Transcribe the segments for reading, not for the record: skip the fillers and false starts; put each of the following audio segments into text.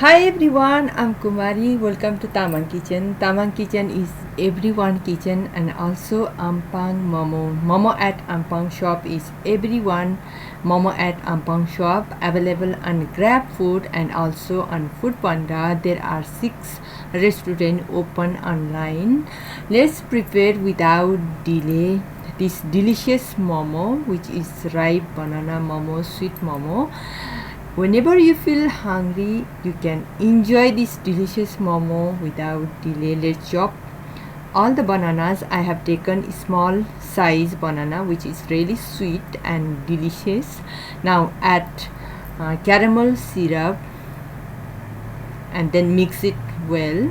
Hi everyone, I'm Kumari. Welcome to Tamang Kitchen. Tamang Kitchen is everyone kitchen and also ampang momo. Momo at ampang shop is everyone momo at ampang shop, available on Grab Food and also on Food Panda. There are 6 restaurants open online. Let's prepare without delay this delicious momo, which is ripe banana momo, sweet momo. Whenever you feel hungry, you can enjoy this delicious momo without delay. Let's chop all the bananas. I have taken small size banana which is really sweet and delicious. Now add caramel syrup and then mix it well.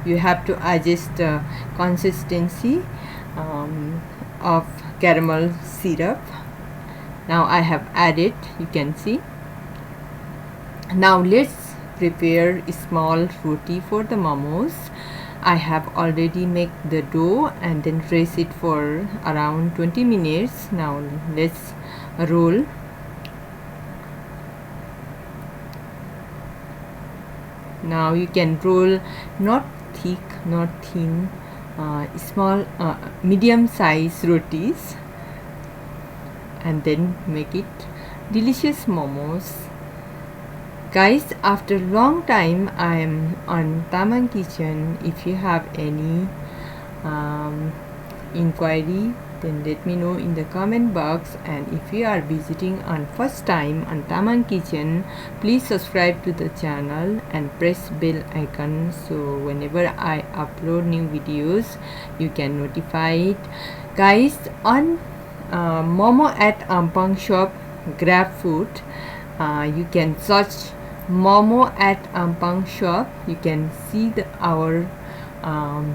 You have to adjust the consistency of caramel syrup. Now I have added, you can see. Now let's prepare a small roti for the momos. I have already made the dough and then rest it for around 20 minutes. Now let's roll. Now you can roll not thick, not thin, small, medium size rotis and then make it delicious momos. Guys, after long time I am on Tamang Kitchen. If you have any inquiry, then let me know in the comment box, and if you are visiting on first time on Tamang Kitchen, please subscribe to the channel and press bell icon so whenever I upload new videos you can notify it. Guys, on momo at ampang shop Grab Food, you can search momo at ampang shop. You can see our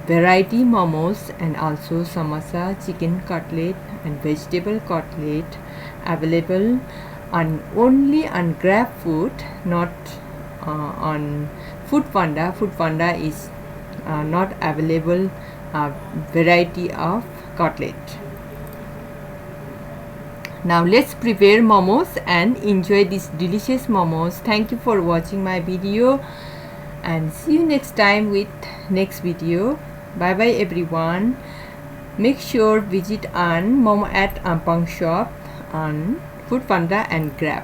variety momos and also samosa, chicken cutlet and vegetable cutlet available on only on Grab Food, not on Food Panda. Food Panda is not available variety of cutlet. Now let's prepare momos and enjoy these delicious momos. Thank you for watching my video and see you next time with next video. Bye bye everyone. Make sure visit on momo at ampang shop on Food Panda and Grab.